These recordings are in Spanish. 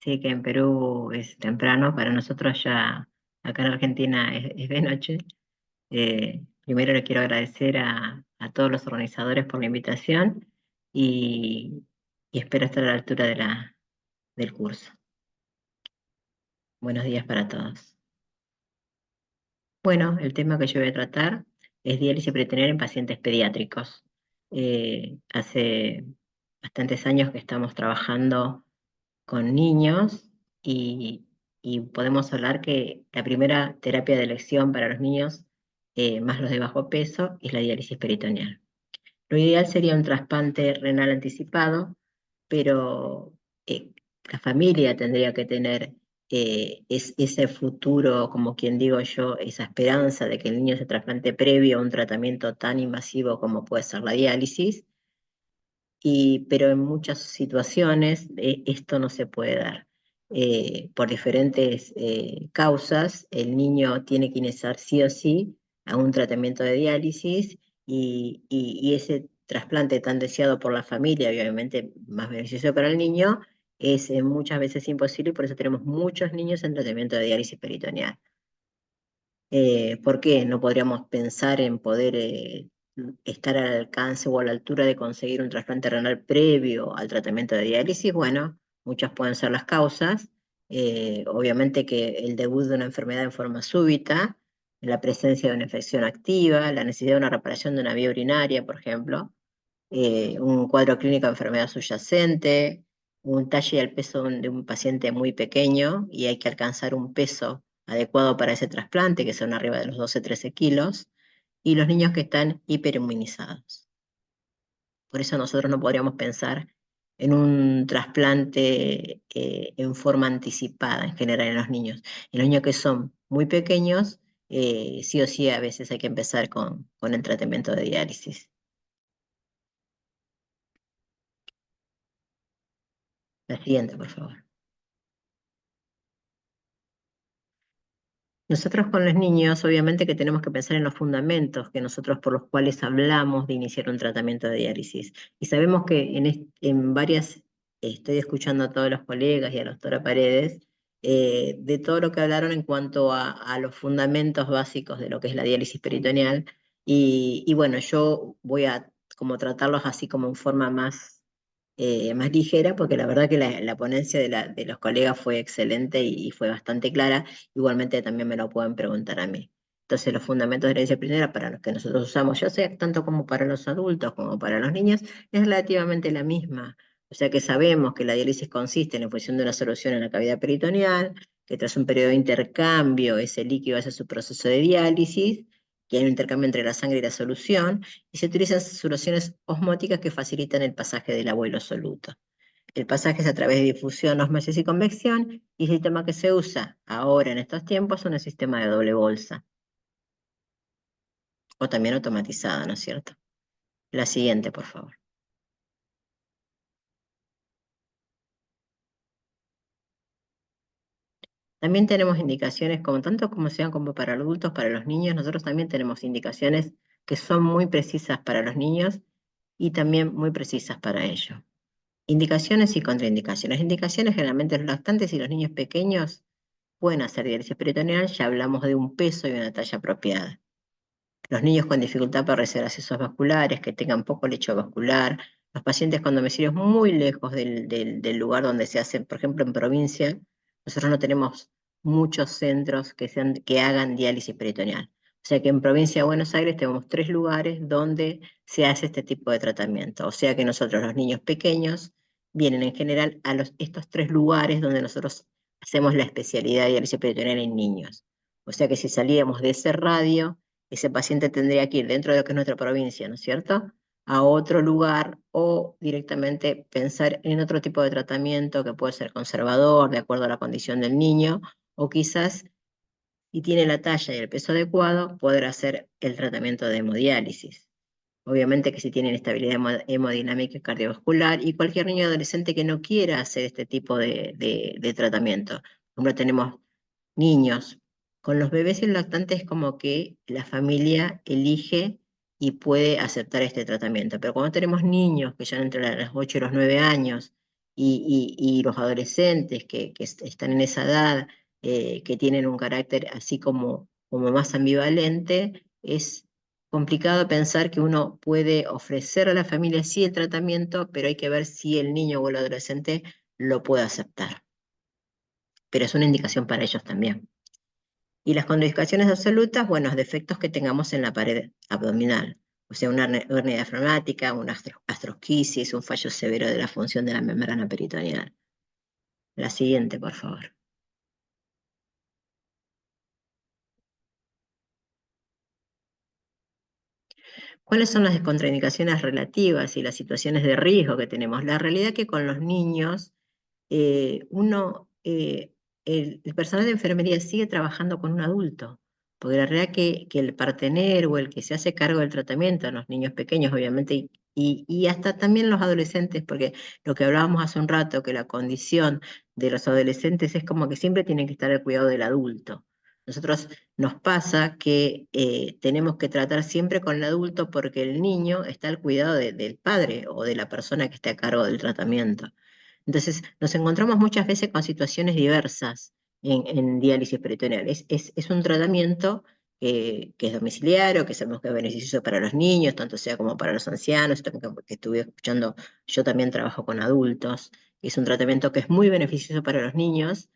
Sí, que en Perú es temprano, para nosotros ya acá en Argentina es de noche. Primero le quiero agradecer a todos los organizadores por la invitación y, y espero estar a la altura del curso. Buenos días para todos. Bueno, el tema que yo voy a tratar es diálisis peritoneal en pacientes pediátricos. Hace bastantes años que estamos trabajando con niños y, y podemos hablar que la primera terapia de elección para los niños, más los de bajo peso, es la diálisis peritoneal. Lo ideal sería un trasplante renal anticipado, pero la familia tendría que tener ese futuro, como quien digo yo, esa esperanza de que el niño se trasplante previo a un tratamiento tan invasivo como puede ser la diálisis, pero en muchas situaciones esto no se puede dar. Por diferentes causas, el niño tiene que iniciar sí o sí a un tratamiento de diálisis y ese trasplante tan deseado por la familia, y obviamente más beneficioso para el niño, es muchas veces imposible y por eso tenemos muchos niños en tratamiento de diálisis peritoneal. ¿Por qué no podríamos pensar en poder estar al alcance o a la altura de conseguir un trasplante renal previo al tratamiento de diálisis? Bueno, muchas pueden ser las causas. Obviamente que el debut de una enfermedad en forma súbita, la presencia de una infección activa, la necesidad de una reparación de una vía urinaria, por ejemplo, un cuadro clínico de enfermedad subyacente, un talle y el peso de un paciente muy pequeño y hay que alcanzar un peso adecuado para ese trasplante, que son arriba de los 12-13 kilos, y los niños que están hiperinmunizados. Por eso nosotros no podríamos pensar en un trasplante en forma anticipada en general en los niños. En los niños que son muy pequeños, sí o sí a veces hay que empezar con el tratamiento de diálisis. La siguiente, por favor. Nosotros con los niños, obviamente que tenemos que pensar en los fundamentos que nosotros por los cuales hablamos de iniciar un tratamiento de diálisis. Y sabemos que en varias, estoy escuchando a todos los colegas y a la doctora Paredes, de todo lo que hablaron en cuanto a los fundamentos básicos de lo que es la diálisis peritoneal. Y bueno, yo voy a como tratarlos así como en forma más ligera, porque la verdad que la ponencia de los colegas fue excelente y fue bastante clara. Igualmente también me lo pueden preguntar a mí. Entonces, los fundamentos de la herencia primera para los que nosotros usamos, ya sea tanto como para los adultos como para los niños, es relativamente la misma. O sea que sabemos que la diálisis consiste en la función de una solución en la cavidad peritoneal, que tras un periodo de intercambio ese líquido hace su proceso de diálisis, que hay un intercambio entre la sangre y la solución, y se utilizan soluciones osmóticas que facilitan el pasaje del abuelo soluto. El pasaje es a través de difusión, ósmosis y convección, y el sistema que se usa ahora en estos tiempos es un sistema de doble bolsa, o también automatizado, ¿no es cierto? La siguiente, por favor. También tenemos indicaciones, como tanto como sean como para los adultos, para los niños, nosotros también tenemos indicaciones que son muy precisas para los niños y también muy precisas para ellos. Indicaciones y contraindicaciones. Indicaciones generalmente los lactantes y los niños pequeños pueden hacer diálisis peritoneal, ya hablamos de un peso y una talla apropiada. Los niños con dificultad para recibir accesos vasculares, que tengan poco lecho vascular, los pacientes con domicilios muy lejos del lugar donde se hacen, por ejemplo en provincia, nosotros no tenemos muchos centros que hagan diálisis peritoneal. O sea que en provincia de Buenos Aires tenemos 3 lugares donde se hace este tipo de tratamiento. O sea que nosotros, los niños pequeños, vienen en general a estos 3 lugares donde nosotros hacemos la especialidad de diálisis peritoneal en niños. O sea que si salíamos de ese radio, ese paciente tendría que ir dentro de lo que es nuestra provincia, ¿no es cierto?, a otro lugar o directamente pensar en otro tipo de tratamiento que puede ser conservador, de acuerdo a la condición del niño, o quizás, si tiene la talla y el peso adecuado, poder hacer el tratamiento de hemodiálisis. Obviamente que si tienen estabilidad hemodinámica y cardiovascular, y cualquier niño adolescente que no quiera hacer este tipo de tratamiento. Por ejemplo, tenemos niños. Con los bebés y lactantes es como que la familia elige y puede aceptar este tratamiento. Pero cuando tenemos niños que ya entre los 8 y los 9 años y los adolescentes que están en esa edad, que tienen un carácter así como más ambivalente, es complicado pensar que uno puede ofrecer a la familia sí el tratamiento, pero hay que ver si el niño o el adolescente lo puede aceptar. Pero es una indicación para ellos también. Y las contraindicaciones absolutas, bueno, los defectos que tengamos en la pared abdominal, o sea, una hernia diafragmática, una astrosquisis, un fallo severo de la función de la membrana peritoneal. La siguiente, por favor. ¿Cuáles son las contraindicaciones relativas y las situaciones de riesgo que tenemos? La realidad es que con los niños, el personal de enfermería sigue trabajando con un adulto, porque la realidad que el partener o el que se hace cargo del tratamiento, los niños pequeños obviamente, y hasta también los adolescentes, porque lo que hablábamos hace un rato, que la condición de los adolescentes es como que siempre tienen que estar al cuidado del adulto. Nosotros nos pasa que tenemos que tratar siempre con el adulto porque el niño está al cuidado del padre o de la persona que esté a cargo del tratamiento. Entonces, nos encontramos muchas veces con situaciones diversas en diálisis peritoneal. Es un tratamiento que es domiciliario, que sabemos que es beneficioso para los niños, tanto sea como para los ancianos, esto que estuve escuchando, yo también trabajo con adultos. Es un tratamiento que es muy beneficioso para los niños,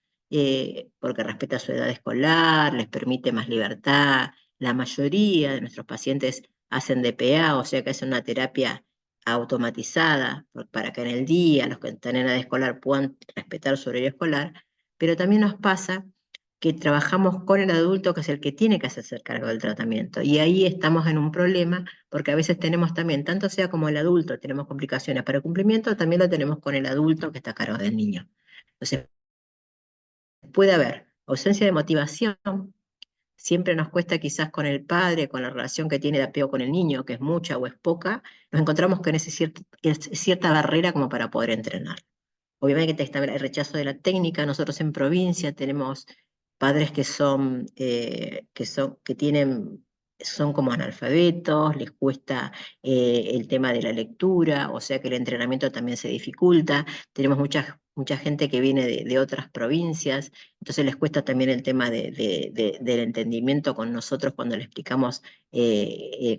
porque respeta su edad escolar, les permite más libertad. La mayoría de nuestros pacientes hacen DPA, o sea que hacen una terapia automatizada para que en el día los que están en edad escolar puedan respetar su horario escolar, pero también nos pasa que trabajamos con el adulto que es el que tiene que hacerse cargo del tratamiento. Y ahí estamos en un problema porque a veces tenemos también, tanto sea como el adulto, tenemos complicaciones para el cumplimiento, también lo tenemos con el adulto que está a cargo del niño. Entonces, puede haber ausencia de motivación. Siempre nos cuesta quizás con el padre, con la relación que tiene de apego con el niño, que es mucha o es poca, nos encontramos con es cierta barrera como para poder entrenar. Obviamente que está el rechazo de la técnica. Nosotros en provincia tenemos padres que tienen, son como analfabetos, les cuesta el tema de la lectura, o sea que el entrenamiento también se dificulta. Tenemos mucha gente que viene de otras provincias, entonces les cuesta también el tema del entendimiento con nosotros cuando les explicamos,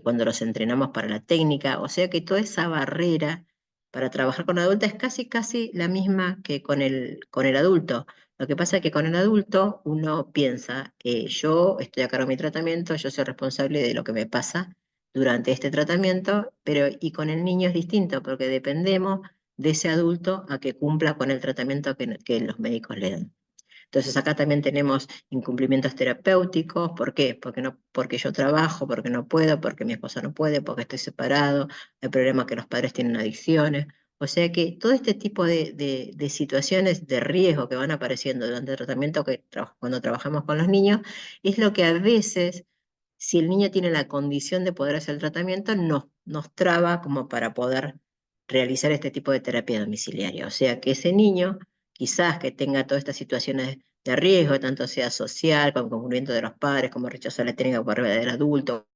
cuando los entrenamos para la técnica. O sea que toda esa barrera para trabajar con adultos es casi la misma que con el adulto. Lo que pasa es que con el adulto uno piensa, yo estoy a cargo de mi tratamiento, yo soy responsable de lo que me pasa durante este tratamiento, pero y con el niño es distinto, porque dependemos de ese adulto a que cumpla con el tratamiento que los médicos le dan. Entonces acá también tenemos incumplimientos terapéuticos. ¿Por qué? Porque yo trabajo, porque no puedo, porque mi esposa no puede, porque estoy separado, el problema que los padres tienen adicciones. O sea que todo este tipo de situaciones de riesgo que van apareciendo durante el tratamiento cuando trabajamos con los niños, es lo que a veces, si el niño tiene la condición de poder hacer el tratamiento, nos traba como para poder realizar este tipo de terapia domiciliaria. O sea que ese niño quizás que tenga todas estas situaciones de riesgo, tanto sea social, como cumplimiento de los padres, como rechazo a la técnica por parte del adulto,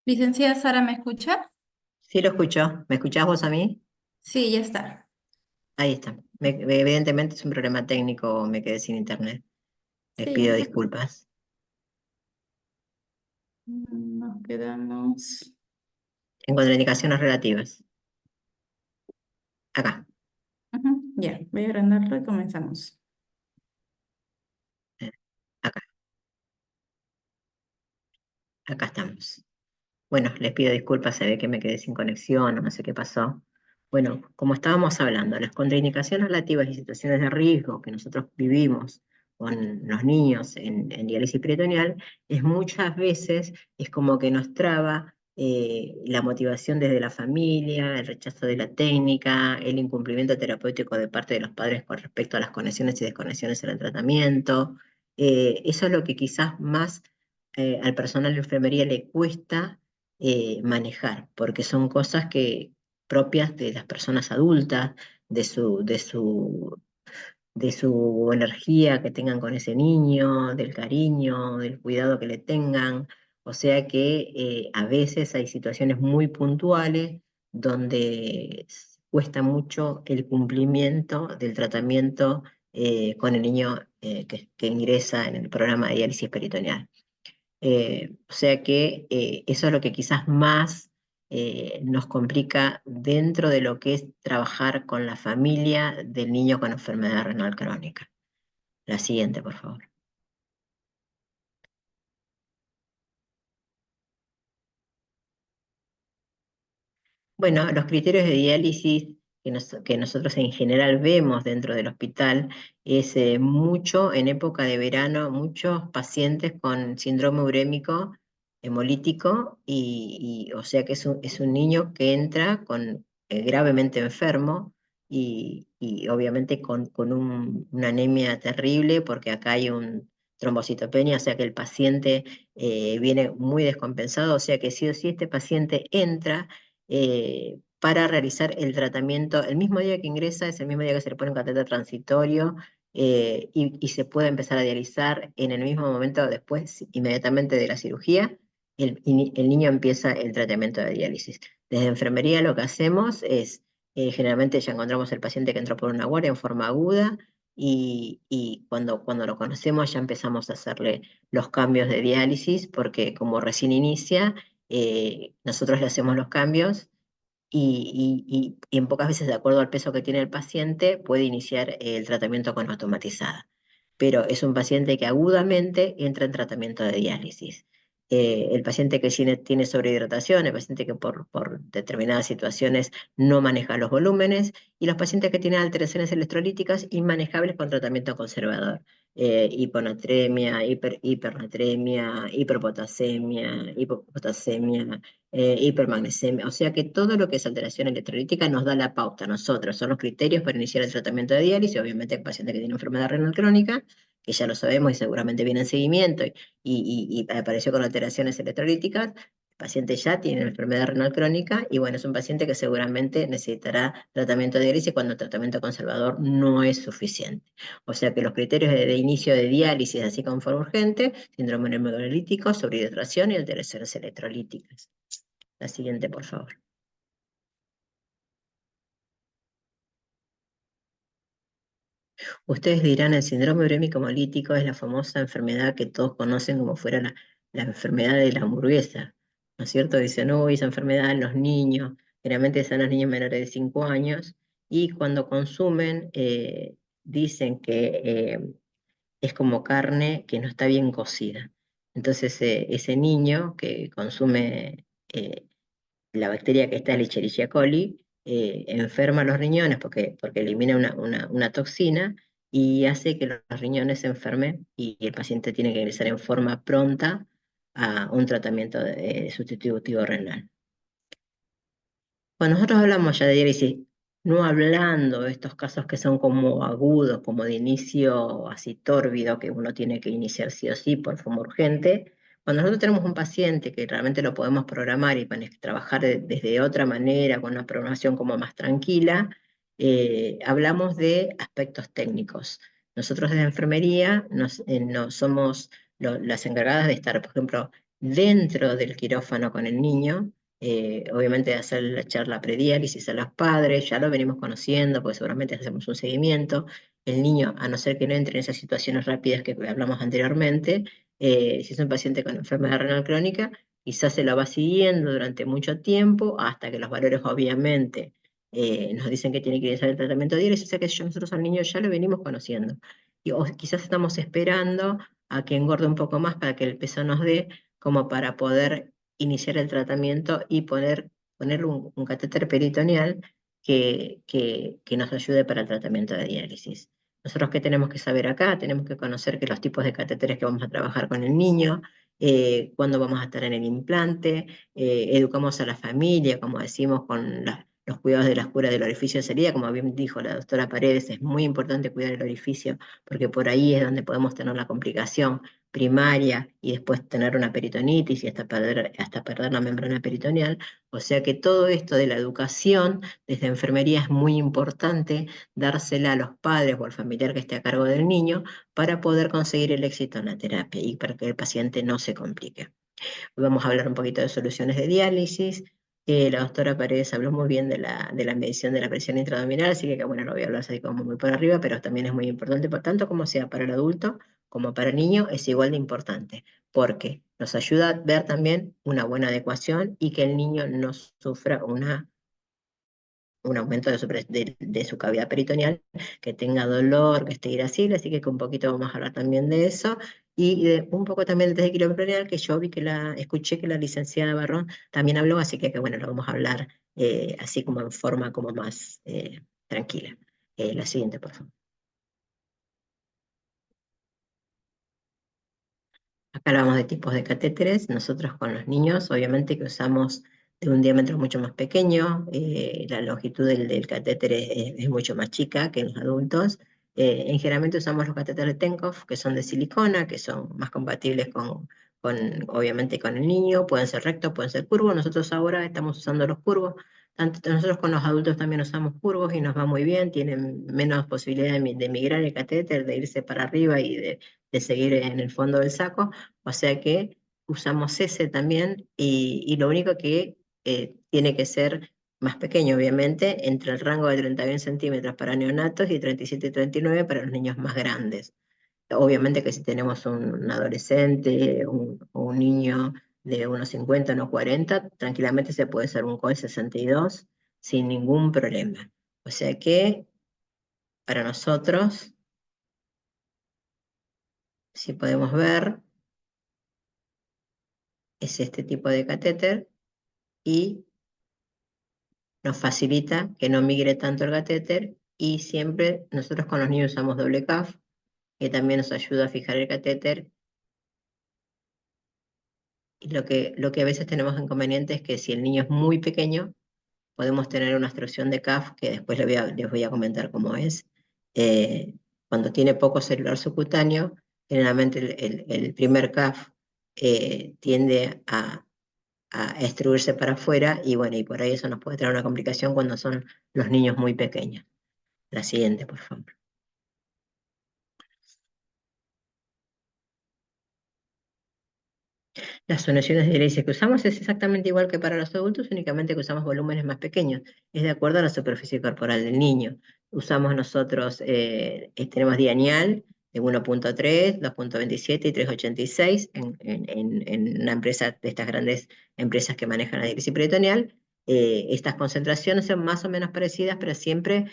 Licenciada Sara, ¿me escucha? Sí, lo escucho. ¿Me escuchás vos a mí? Sí, ya está. Ahí está. Evidentemente es un problema técnico, me quedé sin internet. Les Sí, pido disculpas. nos quedamos. En contraindicaciones relativas. Acá, Ujú, ya, voy a agrandarlo y comenzamos. eh, acá, acá estamos. Bueno, les pido disculpas, se ve que me quedé sin conexión o no sé qué pasó. Bueno, como estábamos hablando, las contraindicaciones relativas y situaciones de riesgo que nosotros vivimos con los niños en diálisis peritoneal, es muchas veces es como que nos traba la motivación desde la familia, el rechazo de la técnica, el incumplimiento terapéutico de parte de los padres con respecto a las conexiones y desconexiones en el tratamiento. Eso es lo que quizás más al personal de enfermería le cuesta manejar, porque son cosas que propias de las personas adultas, de su energía que tengan con ese niño, del cariño, del cuidado que le tengan. O sea que a veces hay situaciones muy puntuales donde cuesta mucho el cumplimiento del tratamiento con el niño que ingresa en el programa de diálisis peritoneal. O sea que eso es lo que quizás más nos complica dentro de lo que es trabajar con la familia del niño con enfermedad renal crónica. La siguiente, por favor. Bueno, los criterios de diálisis que nosotros en general vemos dentro del hospital es mucho en época de verano, muchos pacientes con síndrome urémico hemolítico o sea que es un niño que entra gravemente enfermo y obviamente con una anemia terrible porque acá hay un trombocitopenia, o sea que el paciente viene muy descompensado, o sea que sí o sí este paciente entra para realizar el tratamiento. El mismo día que ingresa es el mismo día que se le pone un catéter transitorio y se puede empezar a dializar en el mismo momento después, inmediatamente de la cirugía. El niño empieza el tratamiento de diálisis. Desde enfermería lo que hacemos es, generalmente ya encontramos el paciente que entró por una guardia en forma aguda y cuando lo conocemos ya empezamos a hacerle los cambios de diálisis porque como recién inicia, nosotros le hacemos los cambios y en pocas veces, de acuerdo al peso que tiene el paciente, puede iniciar el tratamiento con automatizada. Pero es un paciente que agudamente entra en tratamiento de diálisis. El paciente que tiene sobrehidratación, el paciente que por determinadas situaciones no maneja los volúmenes, y los pacientes que tienen alteraciones electrolíticas inmanejables con tratamiento conservador. Hiponatremia, hipernatremia, hiperpotasemia, hipopotasemia, hipermagnesemia, o sea que todo lo que es alteración electrolítica nos da la pauta a nosotros, son los criterios para iniciar el tratamiento de diálisis, obviamente el paciente que tiene enfermedad renal crónica, que ya lo sabemos y seguramente viene en seguimiento y apareció con alteraciones electrolíticas, el paciente ya tiene enfermedad renal crónica y bueno, es un paciente que seguramente necesitará tratamiento de diálisis cuando el tratamiento conservador no es suficiente. O sea que los criterios de inicio de diálisis, así como forma urgente, síndrome hemolítico, sobrehidratación y alteraciones electrolíticas. La siguiente, por favor. Ustedes dirán, el síndrome urémico hemolítico es la famosa enfermedad que todos conocen como fuera la enfermedad de la hamburguesa, ¿no es cierto? Dicen, uy, esa enfermedad en los niños, generalmente son los niños menores de 5 años, y cuando consumen, dicen que es como carne que no está bien cocida. Entonces, ese niño que consume la bacteria que está en Escherichia coli enferma los riñones porque elimina una toxina y hace que los riñones se enfermen y el paciente tiene que ingresar en forma pronta a un tratamiento sustitutivo renal. Cuando nosotros hablamos ya de diálisis, no hablando de estos casos que son como agudos, como de inicio así tórbido, que uno tiene que iniciar sí o sí por forma urgente, cuando nosotros tenemos un paciente que realmente lo podemos programar y trabajar desde otra manera, con una programación como más tranquila, hablamos de aspectos técnicos. Nosotros desde enfermería no somos las encargadas de estar, por ejemplo, dentro del quirófano con el niño, obviamente hacer la charla prediálisis a los padres, ya lo venimos conociendo, porque seguramente hacemos un seguimiento. El niño, a no ser que no entre en esas situaciones rápidas que hablamos anteriormente, si es un paciente con enfermedad renal crónica, quizás se lo va siguiendo durante mucho tiempo, hasta que los valores obviamente nos dicen que tiene que iniciar el tratamiento diálisis, o sea que nosotros al niño ya lo venimos conociendo. O quizás estamos esperando a que engorde un poco más para que el peso nos dé, como para poder iniciar el tratamiento y poner un catéter peritoneal que nos ayude para el tratamiento de diálisis. Nosotros, ¿qué tenemos que saber acá? Tenemos que conocer que los tipos de catéteres que vamos a trabajar con el niño, cuándo vamos a estar en el implante, educamos a la familia, como decimos, con los cuidados de las curas del orificio de salida, como bien dijo la doctora Paredes, es muy importante cuidar el orificio, porque por ahí es donde podemos tener la complicación primaria y después tener una peritonitis y hasta perder la membrana peritoneal. O sea que todo esto de la educación desde enfermería es muy importante dársela a los padres o al familiar que esté a cargo del niño para poder conseguir el éxito en la terapia y para que el paciente no se complique. Hoy vamos a hablar un poquito de soluciones de diálisis. La doctora Paredes habló muy bien de la medición de la presión intraabdominal, así que bueno, lo voy a hablar así como muy por arriba, pero también es muy importante, por tanto como sea para el adulto como para el niño, es igual de importante, porque nos ayuda a ver también una buena adecuación y que el niño no sufra un aumento de su cavidad peritoneal, que tenga dolor, que esté irascible, así que un poquito vamos a hablar también de eso, y un poco también del desequilibrio peritoneal, que yo vi escuché que la licenciada Barrón también habló, así que bueno, lo vamos a hablar así como en forma como más tranquila. La siguiente, por favor. Acá hablamos de tipos de catéteres. Nosotros con los niños, obviamente que usamos de un diámetro mucho más pequeño, la longitud del catéter es mucho más chica que en los adultos. Generalmente usamos los catéteres de Tenkov, que son de silicona, que son más compatibles obviamente con el niño. Pueden ser rectos, pueden ser curvos. Nosotros ahora estamos usando los curvos. Tanto nosotros con los adultos también usamos curvos y nos va muy bien. Tienen menos posibilidad de migrar el catéter, de irse para arriba y de seguir en el fondo del saco. O sea que usamos ese también y lo único que tiene que ser más pequeño, obviamente, entre el rango de 31 centímetros para neonatos y 37 y 39 para los niños más grandes. Obviamente que si tenemos un adolescente o un niño de unos 50, unos 40, tranquilamente se puede hacer un COE 62 sin ningún problema. O sea que para nosotros, si podemos ver, es este tipo de catéter y nos facilita que no migre tanto el catéter y siempre nosotros con los niños usamos doble CAF, que también nos ayuda a fijar el catéter. Y lo que a veces tenemos inconveniente es que si el niño es muy pequeño, podemos tener una obstrucción de CAF, que después les voy a comentar cómo es. Cuando tiene poco celular subcutáneo, generalmente el primer CAF tiende a extruirse para afuera y bueno, y por ahí eso nos puede traer una complicación cuando son los niños muy pequeños. La siguiente, por favor. Las soluciones de diálisis que usamos es exactamente igual que para los adultos, únicamente que usamos volúmenes más pequeños. Es de acuerdo a la superficie corporal del niño. Usamos nosotros, tenemos dianial de 1.3, 2.27 y 3.86 en una empresa de estas grandes empresas que manejan la diálisis peritoneal. Estas concentraciones son más o menos parecidas, pero siempre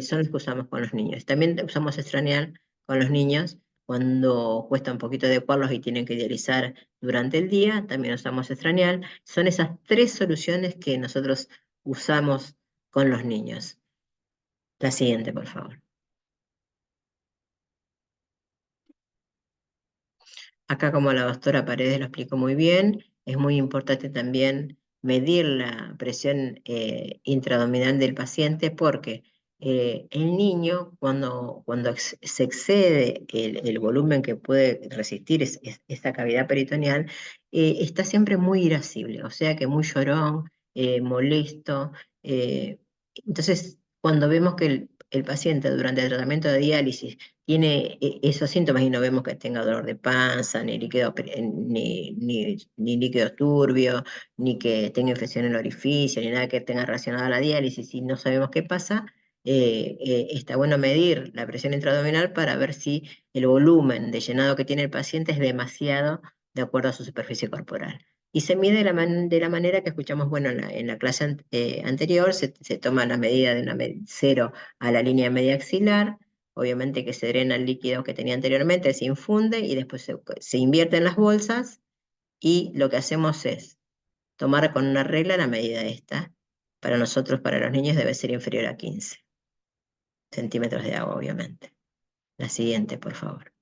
son las que usamos con los niños. También usamos estranial con los niños cuando cuesta un poquito adecuarlos y tienen que dializar durante el día, también usamos estranial. Son esas tres soluciones que nosotros usamos con los niños. La siguiente, por favor. Acá, como la doctora Paredes lo explicó muy bien, es muy importante también medir la presión intraabdominal del paciente porque el niño, cuando se excede el volumen que puede resistir esta cavidad peritoneal, está siempre muy irascible, o sea que muy llorón, molesto. Entonces, cuando vemos que el paciente durante el tratamiento de diálisis tiene esos síntomas y no vemos que tenga dolor de panza, ni ni líquido turbio, ni que tenga infección en el orificio, ni nada que tenga relacionado a la diálisis y no sabemos qué pasa, está bueno medir la presión intraabdominal para ver si el volumen de llenado que tiene el paciente es demasiado de acuerdo a su superficie corporal. Y se mide de la manera que escuchamos, bueno, en la clase anterior, se toma la medida de una 0 a la línea media axilar, obviamente que se drena el líquido que tenía anteriormente, se infunde y después se invierte en las bolsas y lo que hacemos es tomar con una regla la medida esta. Para nosotros, para los niños, debe ser inferior a 15 centímetros de agua, obviamente. La siguiente, por favor.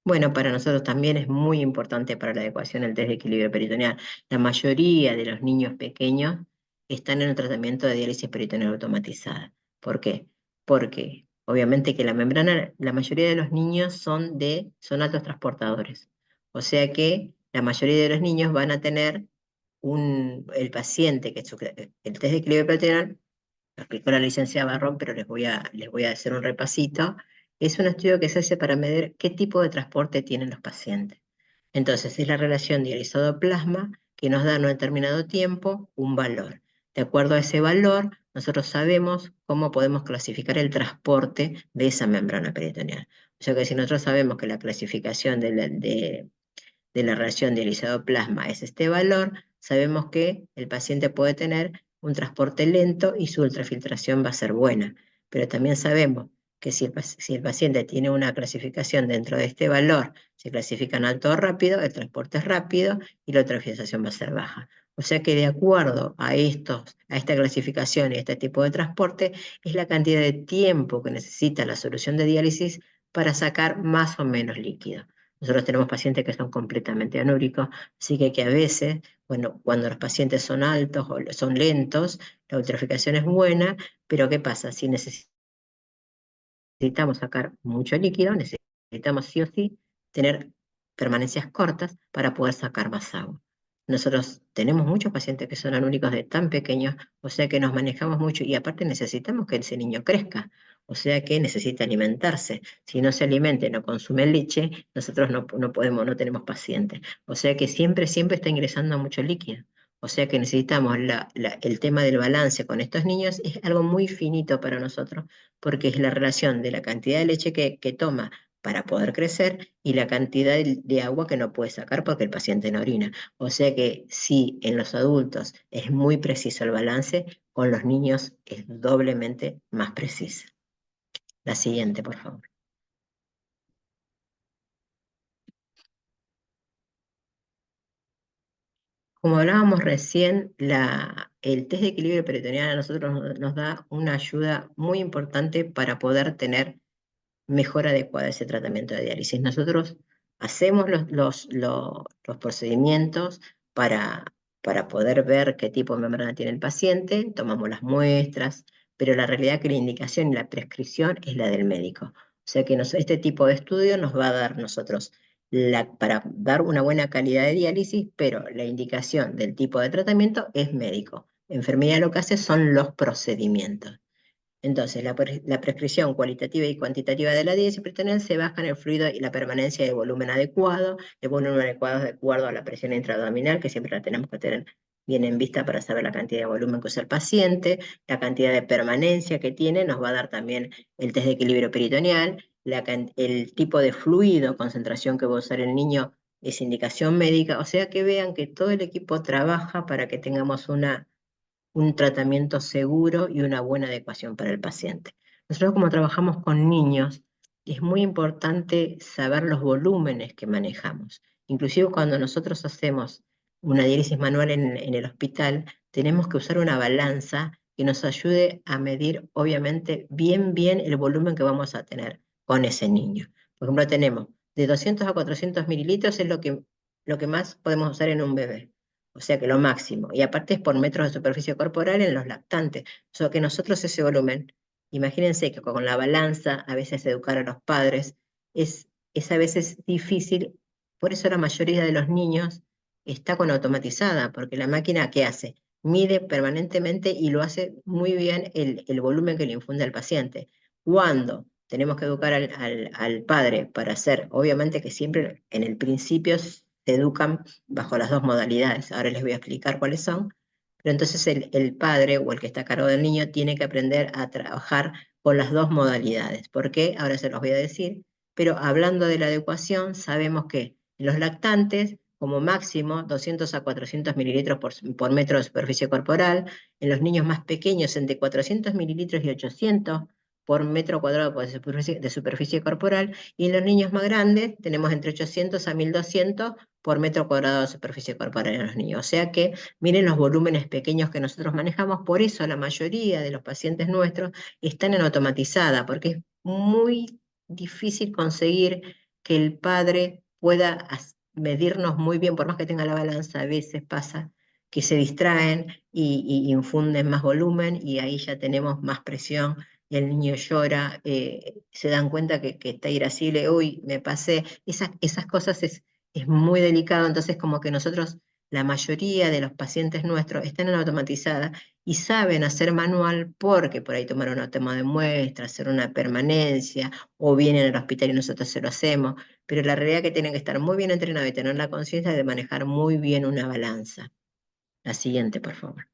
Bueno, para nosotros también es muy importante para la adecuación del test de equilibrio peritoneal. La mayoría de los niños pequeños están en el tratamiento de diálisis peritoneal automatizada. ¿Por qué? Porque obviamente que la membrana, la mayoría de los niños son altos transportadores. O sea que la mayoría de los niños van a tener el paciente, el test de equilibrio peritoneal lo explicó la licenciada Barrón, pero les voy a hacer un repasito. Es un estudio que se hace para medir qué tipo de transporte tienen los pacientes. Entonces, es la relación dializado-plasma que nos da en un determinado tiempo un valor. De acuerdo a ese valor, nosotros sabemos cómo podemos clasificar el transporte de esa membrana peritoneal. O sea que si nosotros sabemos que la clasificación de la relación dializado-plasma es este valor, sabemos que el paciente puede tener un transporte lento y su ultrafiltración va a ser buena. Pero también sabemos que si el paciente tiene una clasificación dentro de este valor, se clasifica en alto o rápido, el transporte es rápido y la ultrafiltración va a ser baja. O sea que de acuerdo a esta clasificación y a este tipo de transporte, es la cantidad de tiempo que necesita la solución de diálisis para sacar más o menos líquido. Nosotros tenemos pacientes que son completamente anúricos, así que a veces, bueno, cuando los pacientes son altos o son lentos, la ultrafiltración es buena, pero ¿qué pasa? Si necesitamos sacar mucho líquido, necesitamos sí o sí tener permanencias cortas para poder sacar más agua. Nosotros tenemos muchos pacientes que son anúricos de tan pequeños, o sea que nos manejamos mucho y aparte necesitamos que ese niño crezca, o sea que necesita alimentarse. Si no se alimenta y no consume leche, nosotros no podemos, no tenemos pacientes. O sea que siempre está ingresando mucho líquido. O sea que necesitamos el tema del balance con estos niños, es algo muy finito para nosotros porque es la relación de la cantidad de leche que toma para poder crecer y la cantidad de agua que no puede sacar porque el paciente no orina. O sea que si en los adultos es muy preciso el balance, con los niños es doblemente más preciso. La siguiente, por favor. Como hablábamos recién, el test de equilibrio peritoneal a nosotros nos da una ayuda muy importante para poder tener mejor adecuada ese tratamiento de diálisis. Nosotros hacemos los procedimientos para poder ver qué tipo de membrana tiene el paciente, tomamos las muestras, pero la realidad es que la indicación y la prescripción es la del médico. O sea que este tipo de estudio nos va a dar nosotros para dar una buena calidad de diálisis, pero la indicación del tipo de tratamiento es médico. Enfermería lo que hace son los procedimientos. Entonces, la prescripción cualitativa y cuantitativa de la diálisis peritoneal se basa en el fluido y la permanencia de volumen adecuado, de volumen adecuado de acuerdo a la presión intraabdominal, que siempre la tenemos que tener bien en vista para saber la cantidad de volumen que usa el paciente, la cantidad de permanencia que tiene, nos va a dar también el test de equilibrio peritoneal, el tipo de fluido, concentración que va a usar el niño es indicación médica, o sea que vean que todo el equipo trabaja para que tengamos un tratamiento seguro y una buena adecuación para el paciente. Nosotros como trabajamos con niños, es muy importante saber los volúmenes que manejamos. Inclusive cuando nosotros hacemos una diálisis manual en el hospital, tenemos que usar una balanza que nos ayude a medir, obviamente, bien el volumen que vamos a tener con ese niño. Por ejemplo, tenemos de 200 a 400 mililitros es lo que más podemos usar en un bebé. O sea que lo máximo. Y aparte es por metros de superficie corporal en los lactantes. O sea que nosotros ese volumen, imagínense que con la balanza, a veces educar a los padres, es a veces difícil. Por eso la mayoría de los niños está con automatizada, porque la máquina, ¿qué hace? Mide permanentemente y lo hace muy bien el volumen que le infunde al paciente. Cuando tenemos que educar al padre para hacer, obviamente que siempre en el principio se educan bajo las dos modalidades, ahora les voy a explicar cuáles son, pero entonces el padre o el que está a cargo del niño tiene que aprender a trabajar con las dos modalidades. ¿Por qué? Ahora se los voy a decir, pero hablando de la adecuación, sabemos que los lactantes, como máximo 200 a 400 mililitros por metro de superficie corporal, en los niños más pequeños entre 400 mililitros y 800 por metro cuadrado de superficie corporal, y en los niños más grandes tenemos entre 800 a 1200 por metro cuadrado de superficie corporal en los niños. O sea que miren los volúmenes pequeños que nosotros manejamos, por eso la mayoría de los pacientes nuestros están en automatizada, porque es muy difícil conseguir que el padre pueda medirnos muy bien, por más que tenga la balanza, a veces pasa que se distraen y infunden más volumen y ahí ya tenemos más presión, el niño llora, se dan cuenta que está irascible, uy, me pasé, esas cosas es muy delicado, entonces como que nosotros, la mayoría de los pacientes nuestros están en automatizadas y saben hacer manual porque por ahí tomaron una toma de muestra, hacer una permanencia, o vienen al hospital y nosotros se lo hacemos, pero la realidad es que tienen que estar muy bien entrenados y tener la conciencia de manejar muy bien una balanza. La siguiente, por favor.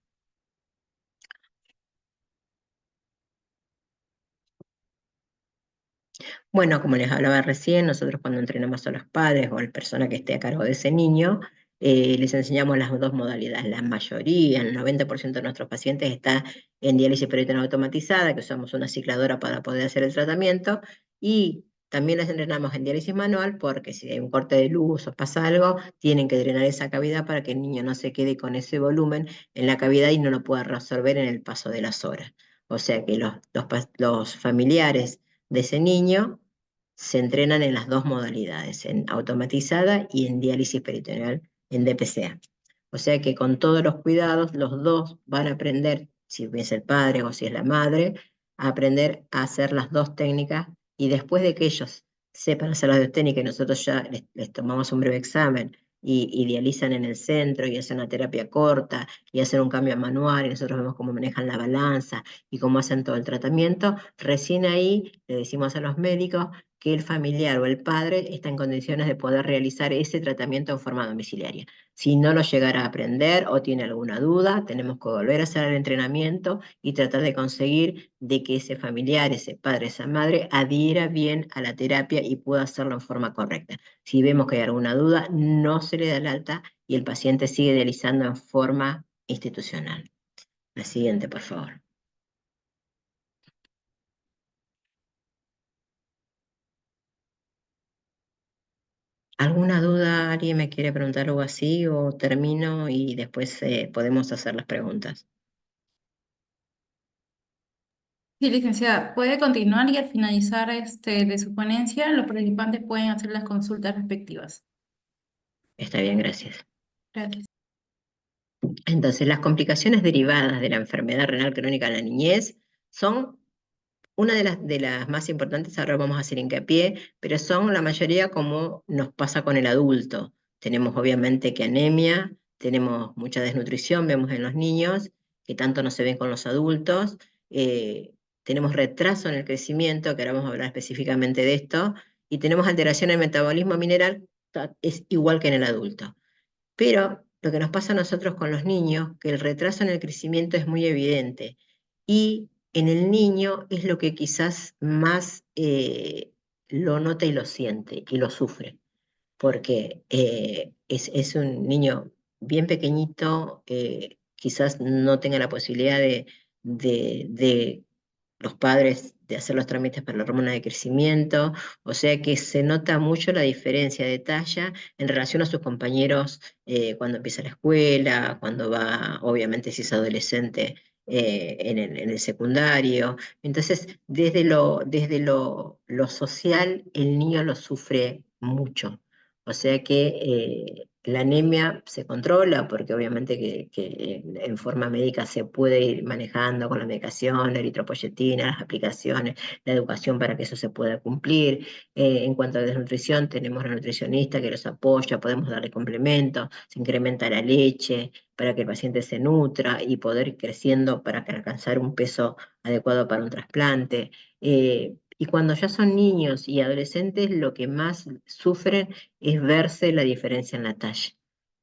Bueno, como les hablaba recién, nosotros cuando entrenamos a los padres o a la persona que esté a cargo de ese niño, les enseñamos las dos modalidades. La mayoría, el 90% de nuestros pacientes está en diálisis peritoneal automatizada, que usamos una cicladora para poder hacer el tratamiento, y también les entrenamos en diálisis manual porque si hay un corte de luz o pasa algo, tienen que drenar esa cavidad para que el niño no se quede con ese volumen en la cavidad y no lo pueda resolver en el paso de las horas. O sea que los familiares de ese niño se entrenan en las dos modalidades, en automatizada y en diálisis peritoneal, en DPCA. O sea que con todos los cuidados, los dos van a aprender, si es el padre o si es la madre, a aprender a hacer las dos técnicas y después de que ellos sepan hacer las dos técnicas y nosotros ya les tomamos un breve examen y dializan en el centro y hacen una terapia corta y hacen un cambio manual y nosotros vemos cómo manejan la balanza y cómo hacen todo el tratamiento, recién ahí le decimos a los médicos que el familiar o el padre está en condiciones de poder realizar ese tratamiento en forma domiciliaria. Si no lo llegara a aprender o tiene alguna duda, tenemos que volver a hacer el entrenamiento y tratar de conseguir de que ese familiar, ese padre, esa madre adhiera bien a la terapia y pueda hacerlo en forma correcta. Si vemos que hay alguna duda, no se le da el alta y el paciente sigue dializando en forma institucional. La siguiente, por favor. ¿Alguna duda? ¿Alguien me quiere preguntar algo así o termino y después podemos hacer las preguntas? Sí, licenciada, puede continuar y al finalizar de su ponencia, los participantes pueden hacer las consultas respectivas. Está bien, gracias. Gracias. Entonces, las complicaciones derivadas de la enfermedad renal crónica en la niñez son una de las más importantes, ahora vamos a hacer hincapié, pero son la mayoría como nos pasa con el adulto. Tenemos obviamente que anemia, tenemos mucha desnutrición, vemos en los niños, que tanto no se ven con los adultos, tenemos retraso en el crecimiento, que ahora vamos a hablar específicamente de esto, y tenemos alteración en el metabolismo mineral, es igual que en el adulto. Pero lo que nos pasa a nosotros con los niños, que el retraso en el crecimiento es muy evidente. Y en el niño es lo que quizás más lo nota y lo siente y lo sufre, porque es un niño bien pequeñito, quizás no tenga la posibilidad de los padres de hacer los trámites para la hormona de crecimiento, o sea que se nota mucho la diferencia de talla en relación a sus compañeros cuando empieza la escuela, cuando va, obviamente si es adolescente, en el secundario. Entonces, desde lo social, el niño lo sufre mucho, O sea que la anemia se controla porque obviamente que en forma médica se puede ir manejando con la medicación, la eritropoyetina, las aplicaciones, la educación para que eso se pueda cumplir. En cuanto a desnutrición, tenemos la nutricionista que los apoya, podemos darle complementos, se incrementa la leche para que el paciente se nutra y poder ir creciendo para que alcanzar un peso adecuado para un trasplante. Y cuando ya son niños y adolescentes, lo que más sufren es verse la diferencia en la talla.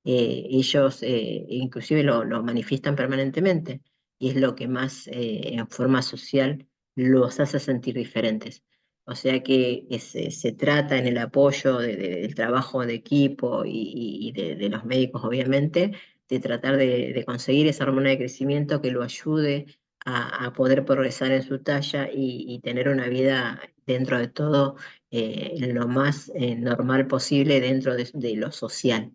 Ellos inclusive lo manifiestan permanentemente y es lo que más en forma social los hace sentir diferentes. O sea que se trata en el apoyo del trabajo de equipo y de los médicos, obviamente, de tratar de conseguir esa hormona de crecimiento que lo ayude a poder progresar en su talla y tener una vida dentro de todo lo más normal posible dentro de lo social.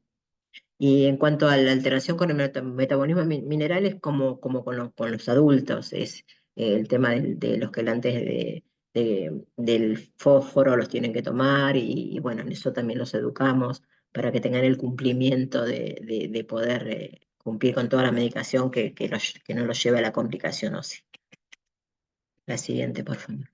Y en cuanto a la alteración con el metabolismo mineral, es como con los adultos, es el tema de los quelantes del fósforo, los tienen que tomar y bueno, en eso también los educamos para que tengan el cumplimiento de poder cumplir con toda la medicación que no los lleve a la complicación ósea. La siguiente, por favor.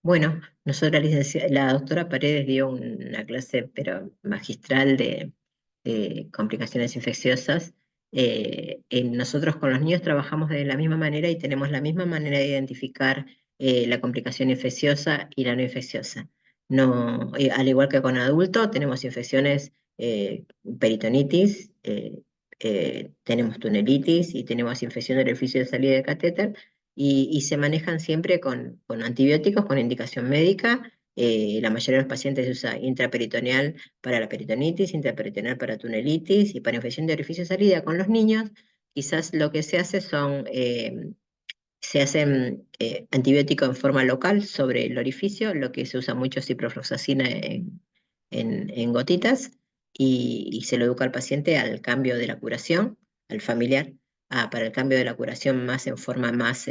Bueno, nosotros la doctora Paredes dio una clase, pero magistral de complicaciones infecciosas. Nosotros con los niños trabajamos de la misma manera y tenemos la misma manera de identificar la complicación infecciosa y la no infecciosa. No, al igual que con adultos, tenemos infecciones peritonitis, tenemos tunelitis y tenemos infección del orificio de salida de catéter y se manejan siempre con antibióticos con indicación médica. La mayoría de los pacientes se usa intraperitoneal para la peritonitis, intraperitoneal para tunelitis y para infección de orificio de salida. Con los niños, quizás lo que se hace se hacen antibióticos en forma local sobre el orificio, lo que se usa mucho es ciprofloxacina en gotitas, y se lo educa al paciente al cambio de la curación, al familiar, para el cambio de la curación más en forma más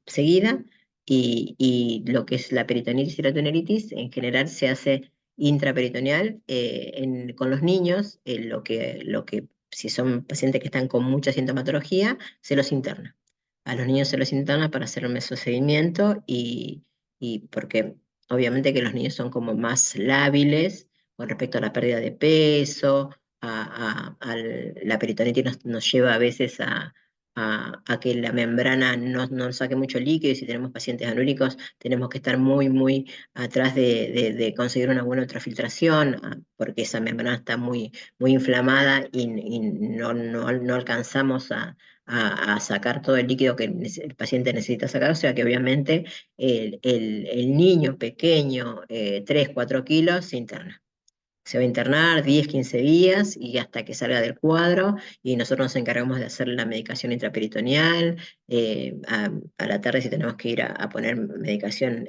seguida, y lo que es la peritonitis y la tunelitis, en general se hace intraperitoneal con los niños, lo que si son pacientes que están con mucha sintomatología, se los interna. A los niños se los interna para hacer un mesoseguimiento y porque obviamente que los niños son como más lábiles con respecto a la pérdida de peso, la peritonitis nos lleva a veces a que la membrana no nos saque mucho líquido y si tenemos pacientes anúricos tenemos que estar muy atrás de conseguir una buena ultrafiltración porque esa membrana está muy inflamada y no alcanzamos a sacar todo el líquido que el paciente necesita sacar, o sea que obviamente el niño pequeño, 3, 4 kilos, se interna. Se va a internar 10, 15 días y hasta que salga del cuadro y nosotros nos encargamos de hacer la medicación intraperitoneal, a la tarde si tenemos que ir a poner medicación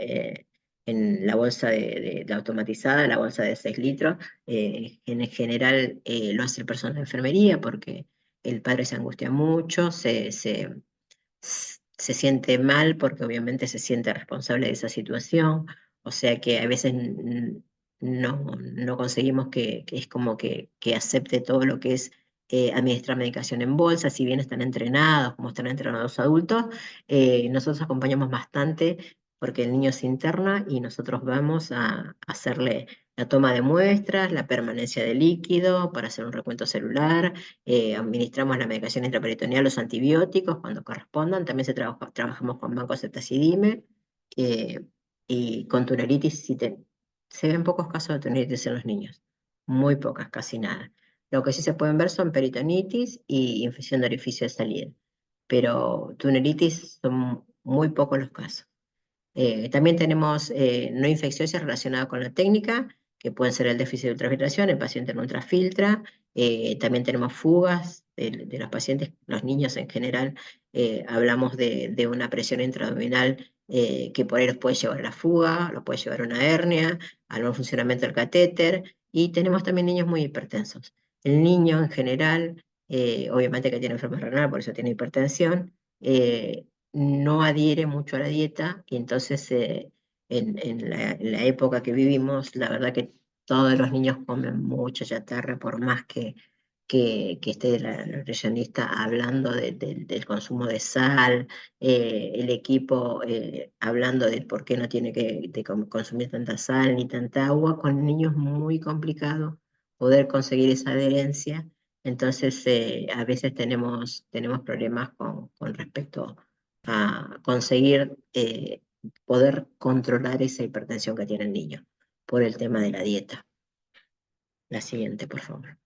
en la bolsa de automatizada, la bolsa de 6 litros, en general lo hace el personal de enfermería porque el padre se angustia mucho, se siente mal porque obviamente se siente responsable de esa situación, o sea que a veces no conseguimos que es como que acepte todo lo que es administrar medicación en bolsa, si bien están entrenados, como están entrenados adultos, nosotros acompañamos bastante porque el niño se interna y nosotros vamos a hacerle la toma de muestras, la permanencia de líquido para hacer un recuento celular, administramos la medicación intraperitoneal, los antibióticos cuando correspondan, también trabajamos con bancoceptazidime, eh, y con tunelitis se ven pocos casos de tunelitis en los niños, muy pocas, casi nada. Lo que sí se pueden ver son peritonitis y infección de orificio de salida, pero tunelitis son muy pocos los casos. También tenemos no infecciosas relacionadas con la técnica, que pueden ser el déficit de ultrafiltración, el paciente no ultrafiltra. También tenemos fugas de los pacientes, los niños en general. Hablamos de una presión intraabdominal que por ahí los puede llevar a la fuga, los puede llevar a una hernia, al mal funcionamiento del catéter. Y tenemos también niños muy hipertensos. El niño en general obviamente que tiene enfermedad renal, por eso tiene hipertensión, no adhiere mucho a la dieta y entonces en la época que vivimos, la verdad que todos los niños comen mucha chatarra, por más que esté la nutricionista hablando del consumo de sal, el equipo hablando de por qué no tiene que consumir tanta sal ni tanta agua, con niños muy complicado poder conseguir esa adherencia. Entonces, a veces tenemos problemas con respecto a conseguir poder controlar esa hipertensión que tiene el niño por el tema de la dieta. La siguiente, por favor.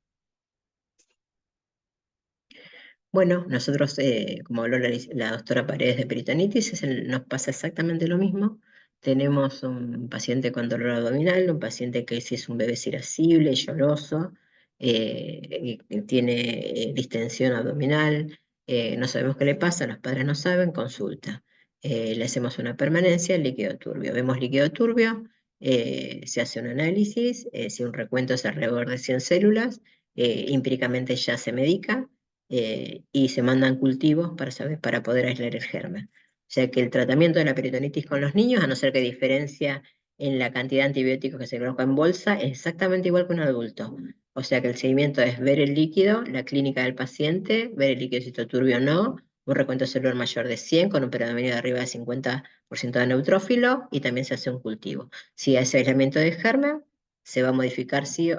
Bueno, nosotros, como habló la doctora Paredes de peritonitis, nos pasa exactamente lo mismo. Tenemos un paciente con dolor abdominal, un paciente que si es un bebé es irascible, lloroso, y tiene distensión abdominal, no sabemos qué le pasa, los padres no saben, consulta. Le hacemos una permanencia, líquido turbio. Vemos líquido turbio, se hace un análisis, si un recuento es alrededor de 100 células, empíricamente ya se medica y se mandan cultivos para poder aislar el germen. O sea que el tratamiento de la peritonitis con los niños, a no ser que diferencia en la cantidad de antibióticos que se coloca en bolsa, es exactamente igual que un adulto. O sea que el seguimiento es ver el líquido, la clínica del paciente, ver el líquido si está turbio o no, un recuento celular mayor de 100 con un predominio de arriba de 50% de neutrófilo y también se hace un cultivo. Si hay aislamiento de germen, se va a modificar sí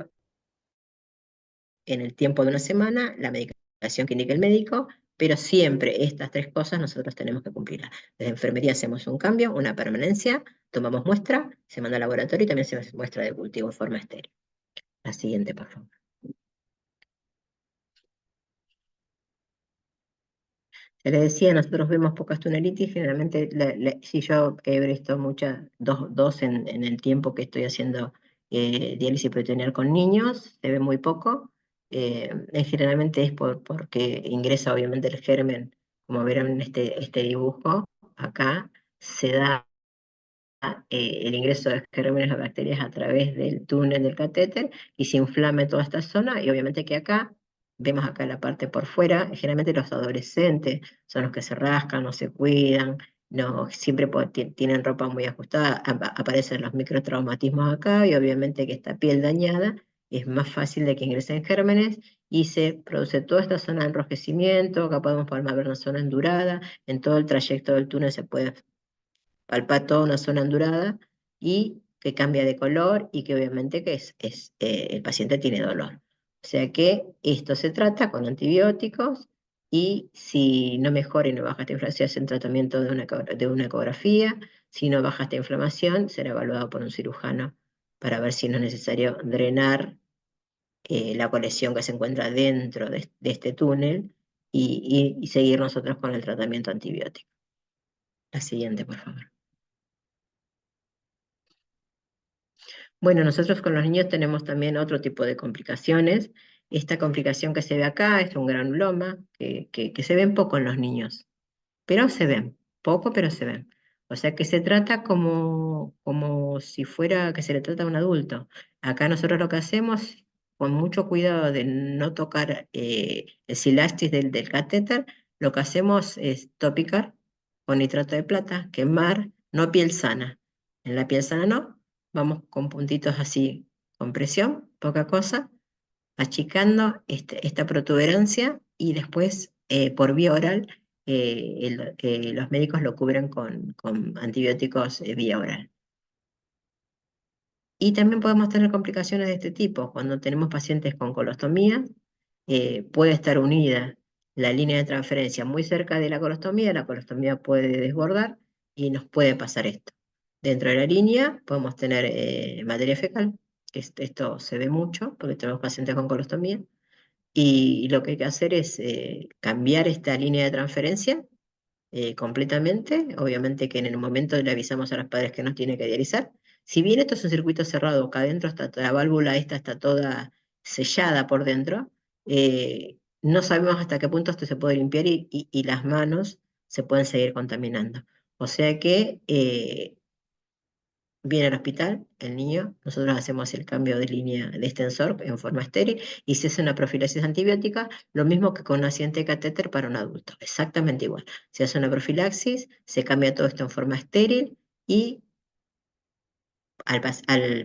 en el tiempo de una semana la medicación que indique el médico, pero siempre estas tres cosas nosotros tenemos que cumplirlas. Desde enfermería hacemos un cambio, una permanencia, tomamos muestra, se manda al laboratorio y también se muestra de cultivo en forma estéril. La siguiente, por favor. Se le decía, nosotros vemos pocas tunelitis, generalmente, si yo he visto muchas, dos en el tiempo que estoy haciendo diálisis peritoneal con niños, se ve muy poco. Generalmente es porque ingresa obviamente el germen, como verán en este dibujo, acá se da el ingreso de gérmenes o bacterias a través del túnel del catéter y se inflame toda esta zona y obviamente que acá, vemos acá la parte por fuera, generalmente los adolescentes son los que se rascan, no se cuidan, no, siempre tienen ropa muy ajustada, aparecen los microtraumatismos acá y obviamente que esta piel dañada es más fácil de que ingresen gérmenes y se produce toda esta zona de enrojecimiento, acá podemos ver una zona endurada, en todo el trayecto del túnel se puede palpa toda una zona endurada y que cambia de color y que obviamente que el paciente tiene dolor. O sea que esto se trata con antibióticos y si no mejora y no baja esta inflamación, se hace un tratamiento de una ecografía. Si no baja esta inflamación, será evaluado por un cirujano para ver si no es necesario drenar la colección que se encuentra dentro de este túnel y seguir nosotros con el tratamiento antibiótico. La siguiente, por favor. Bueno, nosotros con los niños tenemos también otro tipo de complicaciones. Esta complicación que se ve acá es un granuloma, que se ven poco en los niños, pero se ven, poco, pero se ven. O sea que se trata como si fuera que se le trata a un adulto. Acá nosotros lo que hacemos, con mucho cuidado de no tocar el silastis del catéter, lo que hacemos es topicar con nitrato de plata, quemar, no piel sana. En la piel sana no, vamos con puntitos así, con presión, poca cosa, achicando esta protuberancia y después por vía oral los médicos lo cubren con antibióticos vía oral. Y también podemos tener complicaciones de este tipo. Cuando tenemos pacientes con colostomía, puede estar unida la línea de transferencia muy cerca de la colostomía puede desbordar y nos puede pasar esto. Dentro de la línea podemos tener materia fecal, que esto se ve mucho porque tenemos pacientes con colostomía, y lo que hay que hacer es cambiar esta línea de transferencia completamente. Obviamente que en el momento le avisamos a los padres que nos tiene que dializar. Si bien esto es un circuito cerrado, acá adentro está la válvula esta está toda sellada por dentro, no sabemos hasta qué punto esto se puede limpiar y las manos se pueden seguir contaminando. O sea que viene al hospital, el niño, nosotros hacemos el cambio de línea de extensor en forma estéril, y si es una profilaxis antibiótica, lo mismo que con un accidente de catéter para un adulto, exactamente igual. Se hace una profilaxis, se cambia todo esto en forma estéril, y al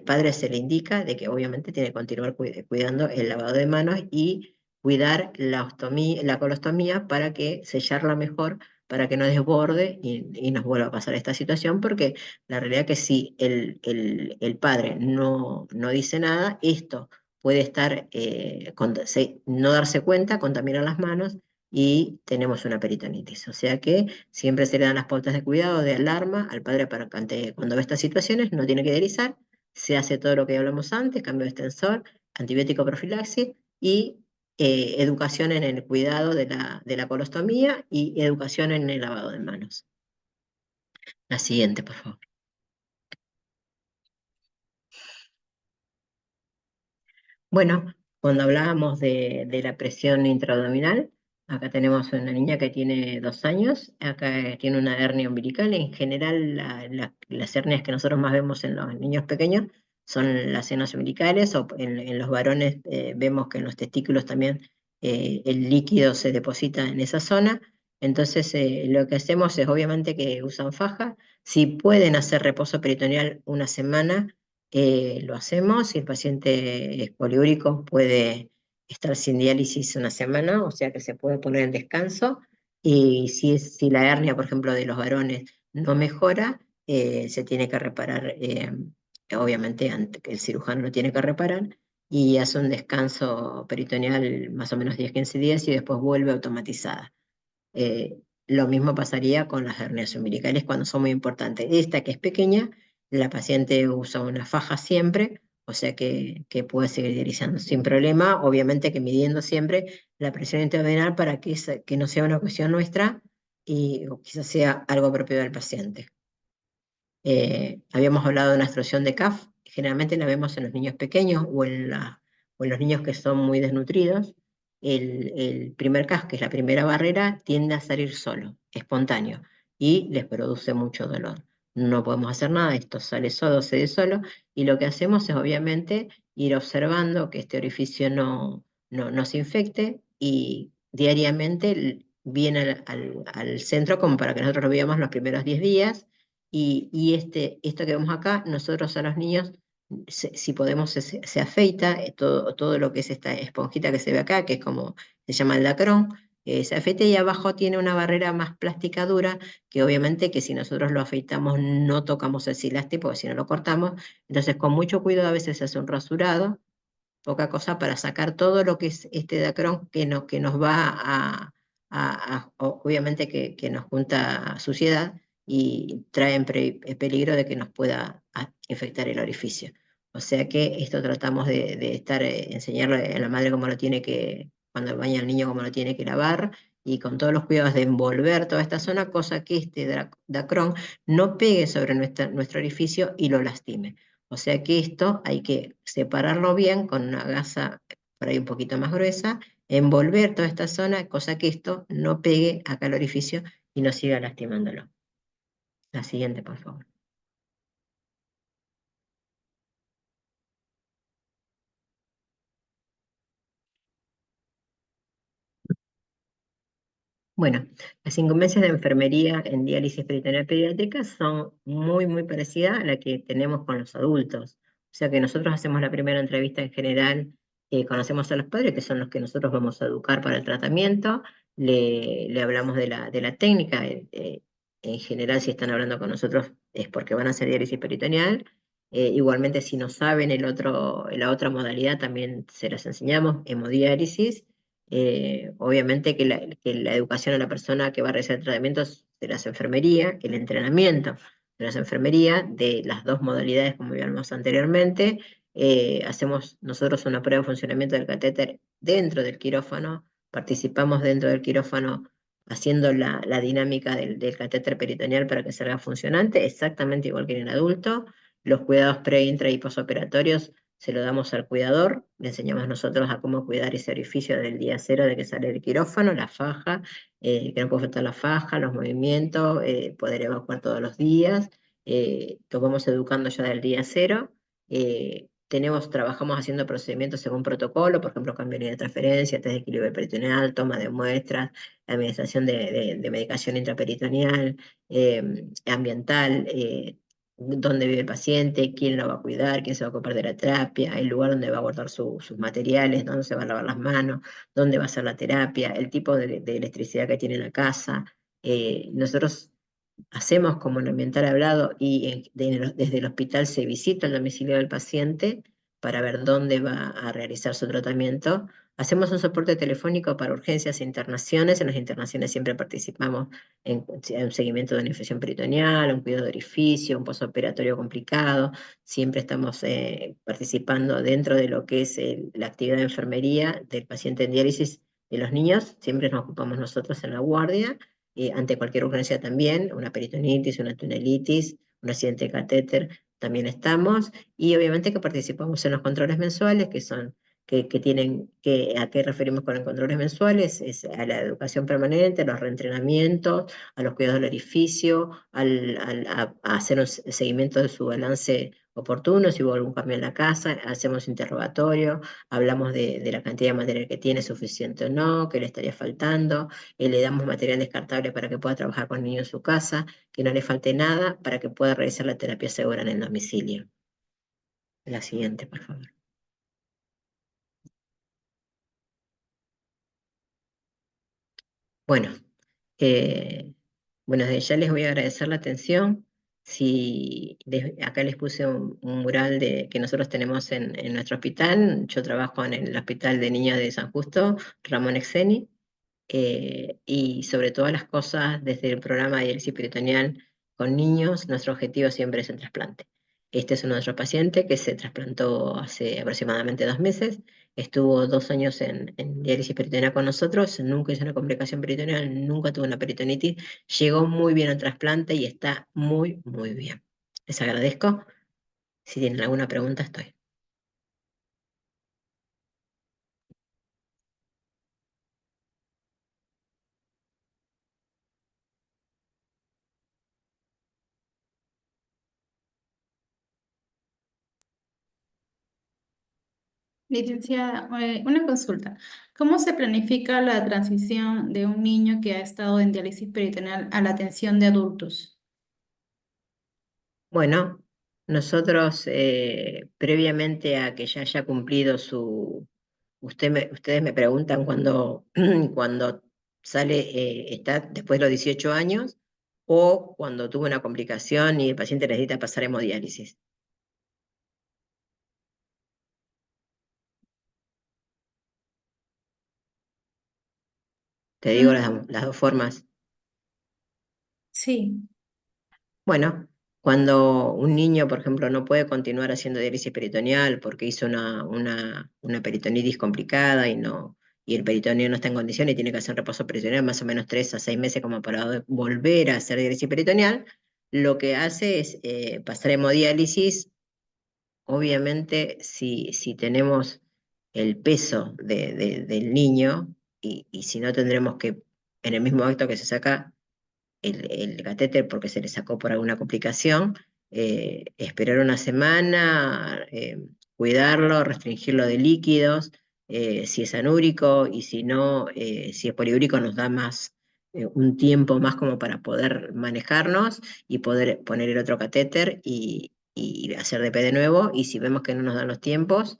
padre se le indica de que obviamente tiene que continuar cuidando el lavado de manos y cuidar la colostomía para que sellarla mejor, para que no desborde y nos vuelva a pasar esta situación, porque la realidad es que si el padre no dice nada, esto puede estar, no darse cuenta, contaminar las manos y tenemos una peritonitis. O sea que siempre se le dan las pautas de cuidado, de alarma al padre para que cuando ve estas situaciones no tiene que dializar, se hace todo lo que hablamos antes, cambio de extensor, antibiótico profilaxis y educación en el cuidado de la colostomía y educación en el lavado de manos. La siguiente, por favor. Bueno, cuando hablábamos de la presión intraabdominal, acá tenemos una niña que tiene 2 años, acá tiene una hernia umbilical. En general, las hernias que nosotros más vemos en los niños pequeños son las hernias umbilicales, o en los varones vemos que en los testículos también el líquido se deposita en esa zona. Entonces, lo que hacemos es obviamente que usan faja. Si pueden hacer reposo peritoneal una semana, lo hacemos. Si el paciente es poliúrico, puede estar sin diálisis una semana, o sea que se puede poner en descanso. Y si la hernia, por ejemplo, de los varones no mejora, se tiene que reparar, obviamente el cirujano lo tiene que reparar, y hace un descanso peritoneal más o menos 10-15 días y después vuelve automatizada. Lo mismo pasaría con las hernias umbilicales cuando son muy importantes. Esta, que es pequeña, la paciente usa una faja siempre, o sea que puede seguir dializando sin problema, obviamente que midiendo siempre la presión intraabdominal para que no sea una cuestión nuestra o quizás sea algo propio del paciente. Habíamos hablado de una extrusión de CAF, generalmente la vemos en los niños pequeños o en los niños que son muy desnutridos. El primer CAF, que es la primera barrera, tiende a salir solo, espontáneo, y les produce mucho dolor. No podemos hacer nada, esto sale solo, se de solo, y lo que hacemos es obviamente ir observando que este orificio no se infecte, y diariamente viene al centro como para que nosotros lo veamos los primeros 10 días. Y esto que vemos acá, nosotros a los niños, si podemos, se afeita, todo lo que es esta esponjita que se ve acá, que es como se llama el dacrón, se afeita, y abajo tiene una barrera más plástica dura, que obviamente que si nosotros lo afeitamos no tocamos el silaste, porque si no lo cortamos. Entonces con mucho cuidado a veces se hace un rasurado, poca cosa, para sacar todo lo que es este dacrón que nos va obviamente que nos junta suciedad y trae en peligro de que nos pueda infectar el orificio. O sea que esto tratamos de estar, enseñarle a la madre cómo lo tiene que, cuando baña al niño, cómo lo tiene que lavar, y con todos los cuidados de envolver toda esta zona, cosa que este dacrón no pegue sobre nuestro orificio y lo lastime. O sea que esto hay que separarlo bien con una gasa por ahí un poquito más gruesa, envolver toda esta zona, cosa que esto no pegue acá al orificio y no siga lastimándolo. La siguiente, por favor. Bueno, las incumbencias de enfermería en diálisis peritoneal pediátrica son muy, muy parecidas a la que tenemos con los adultos. O sea que nosotros hacemos la primera entrevista en general, conocemos a los padres, que son los que nosotros vamos a educar para el tratamiento, le hablamos de la técnica. En general, si están hablando con nosotros es porque van a hacer diálisis peritoneal. Igualmente, si no saben la otra modalidad, también se las enseñamos, hemodiálisis. Obviamente que la educación a la persona que va a realizar el tratamiento de las enfermería, el entrenamiento de las enfermería, de las dos modalidades como vimos anteriormente. Hacemos nosotros una prueba de funcionamiento del catéter dentro del quirófano, participamos dentro del quirófano haciendo la dinámica del catéter peritoneal para que salga funcionante, exactamente igual que en el adulto. Los cuidados pre, intra y posoperatorios se lo damos al cuidador, le enseñamos nosotros a cómo cuidar ese orificio del día cero de que sale el quirófano, la faja, que no puede faltar la faja, los movimientos, poder evacuar todos los días, lo vamos educando ya del día cero. Trabajamos haciendo procedimientos según protocolo, por ejemplo, cambio de transferencia, test de equilibrio peritoneal, toma de muestras, administración de medicación intraperitoneal, ambiental, dónde vive el paciente, quién lo va a cuidar, quién se va a ocupar de la terapia, el lugar donde va a guardar sus materiales, dónde se va a lavar las manos, dónde va a hacer la terapia, el tipo de electricidad que tiene la casa. Nosotros hacemos como en ambiental hablado y desde el hospital se visita el domicilio del paciente para ver dónde va a realizar su tratamiento. Hacemos un soporte telefónico para urgencias e internaciones. En las internaciones siempre participamos en un seguimiento de una infección peritoneal, un cuidado de orificio, un posoperatorio complicado. Siempre estamos participando dentro de lo que es la actividad de enfermería del paciente en diálisis de los niños. Siempre nos ocupamos nosotros en la guardia ante cualquier urgencia también, una peritonitis, una tunelitis, un accidente de catéter, también estamos, y obviamente que participamos en los controles mensuales, ¿a qué referimos con los controles mensuales? Es a la educación permanente, a los reentrenamientos, a los cuidados del orificio, a hacer un seguimiento de su balance oportuno, si hubo algún cambio en la casa, hacemos interrogatorio, hablamos de la cantidad de material que tiene, suficiente o no, qué le estaría faltando, le damos material descartable para que pueda trabajar con el niño en su casa, que no le falte nada para que pueda realizar la terapia segura en el domicilio. La siguiente, por favor. Bueno, eh, bueno, desde ya les voy a agradecer la atención. Si acá les puse un mural que nosotros tenemos en nuestro hospital. Yo trabajo en el Hospital de Niños de San Justo, Ramón Exeni. Y sobre todas las cosas, desde el programa de diálisis peritoneal con niños, nuestro objetivo siempre es el trasplante. Este es uno de nuestros pacientes que se trasplantó hace aproximadamente 2 meses, estuvo 2 años en diálisis peritoneal con nosotros, nunca hizo una complicación peritoneal, nunca tuvo una peritonitis, llegó muy bien al trasplante y está muy, muy bien. Les agradezco. Si tienen alguna pregunta, estoy. Licenciada, una consulta. ¿Cómo se planifica la transición de un niño que ha estado en diálisis peritoneal a la atención de adultos? Bueno, nosotros previamente a que ya haya cumplido ustedes me preguntan cuando sale, está después de los 18 años o cuando tuvo una complicación y el paciente necesita pasar hemodiálisis. Te digo Mm, las dos formas. sí. Bueno, cuando un niño, por ejemplo, no puede continuar haciendo diálisis peritoneal porque hizo una peritonitis complicada y el peritoneo no está en condiciones y tiene que hacer reposo peritoneal más o menos 3 a 6 meses como para volver a hacer diálisis peritoneal, lo que hace es pasar hemodiálisis. Obviamente, si tenemos el peso del niño y si no tendremos que, en el mismo acto que se saca el catéter porque se le sacó por alguna complicación, esperar una semana, cuidarlo, restringirlo de líquidos, si es anúrico y si no, si es poliúrico nos da más, un tiempo más como para poder manejarnos y poder poner el otro catéter y hacer DP de nuevo, y si vemos que no nos dan los tiempos,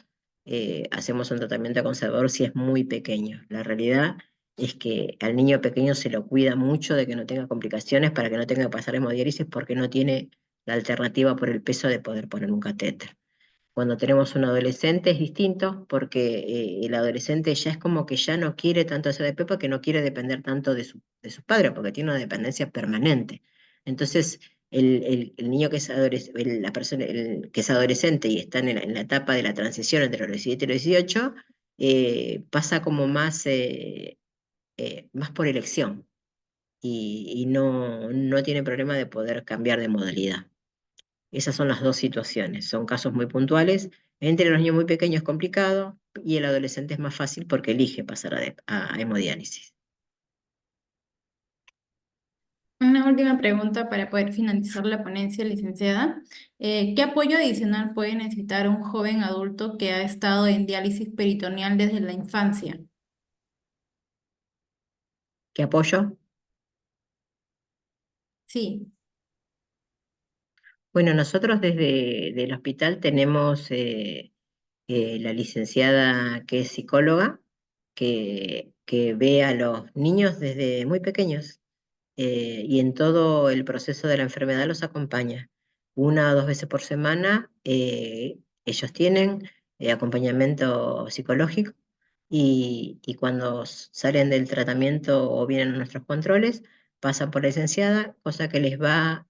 hacemos un tratamiento conservador si es muy pequeño. La realidad es que al niño pequeño se lo cuida mucho de que no tenga complicaciones para que no tenga que pasar hemodiálisis porque no tiene la alternativa por el peso de poder poner un catéter. Cuando tenemos un adolescente es distinto porque el adolescente ya es como que ya no quiere tanto hacer de porque no quiere depender tanto de sus padres porque tiene una dependencia permanente. Entonces, el niño que es la persona que es adolescente y está en la etapa de la transición entre los 17 y los 18, pasa como más por elección y no tiene problema de poder cambiar de modalidad. Esas son las dos situaciones, son casos muy puntuales. Entre los niños muy pequeños es complicado y el adolescente es más fácil porque elige pasar a hemodiálisis. Una última pregunta para poder finalizar la ponencia, licenciada. ¿Qué apoyo adicional puede necesitar un joven adulto que ha estado en diálisis peritoneal desde la infancia? ¿Qué apoyo? Sí, Bueno, nosotros desde el hospital tenemos la licenciada que es psicóloga, que ve a los niños desde muy pequeños y en todo el proceso de la enfermedad los acompaña. 1 o 2 veces por semana ellos tienen acompañamiento psicológico y cuando salen del tratamiento o vienen a nuestros controles, pasan por la licenciada, cosa que les va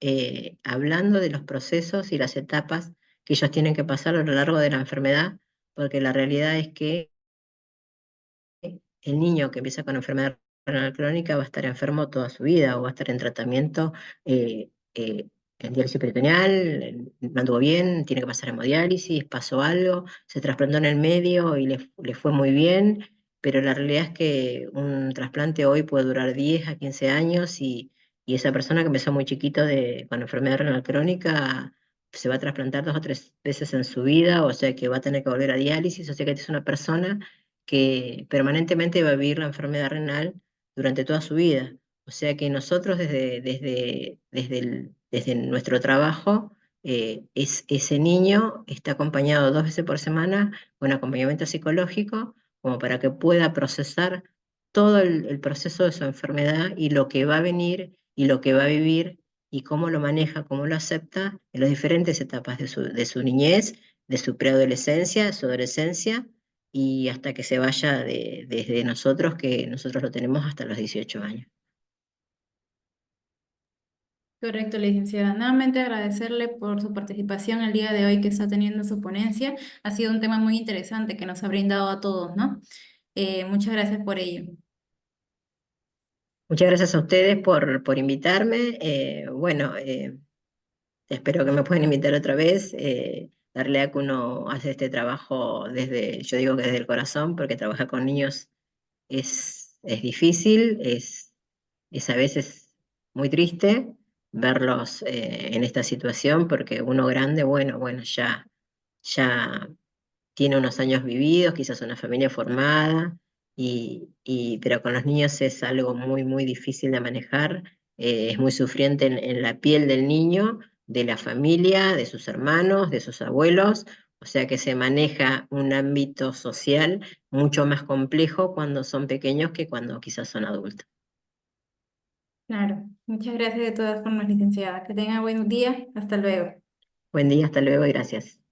hablando de los procesos y las etapas que ellos tienen que pasar a lo largo de la enfermedad, porque la realidad es que el niño que empieza con enfermedad renal crónica va a estar enfermo toda su vida o va a estar en tratamiento eh, eh, en diálisis peritoneal, no anduvo bien, tiene que pasar hemodiálisis, pasó algo, se trasplantó en el medio y le fue muy bien, pero la realidad es que un trasplante hoy puede durar 10 a 15 años y esa persona que empezó muy chiquito con enfermedad renal crónica se va a trasplantar 2 o 3 veces en su vida, o sea que va a tener que volver a diálisis, o sea que es una persona que permanentemente va a vivir la enfermedad renal durante toda su vida. O sea que nosotros desde nuestro trabajo, ese niño está acompañado 2 veces por semana con acompañamiento psicológico, como para que pueda procesar todo el proceso de su enfermedad y lo que va a venir y lo que va a vivir y cómo lo maneja, cómo lo acepta en las diferentes etapas de su niñez, de su preadolescencia, de su adolescencia y hasta que se vaya desde nosotros, que nosotros lo tenemos hasta los 18 años. correcto, licenciada. Nuevamente agradecerle por su participación el día de hoy que está teniendo su ponencia. Ha sido un tema muy interesante que nos ha brindado a todos, ¿no? Muchas gracias por ello. Muchas gracias a ustedes por invitarme. Bueno, espero que me puedan invitar otra vez. La realidad que uno hace este trabajo yo digo que desde el corazón, porque trabajar con niños es difícil, es a veces muy triste verlos en esta situación, porque uno grande, bueno, ya tiene unos años vividos, quizás una familia formada, pero con los niños es algo muy difícil de manejar, es muy sufriente en la piel del niño, de la familia, de sus hermanos, de sus abuelos, o sea que se maneja un ámbito social mucho más complejo cuando son pequeños que cuando quizás son adultos. Claro. Muchas gracias de todas formas, licenciada. Que tenga buen día. Hasta luego. Buen día, hasta luego y gracias.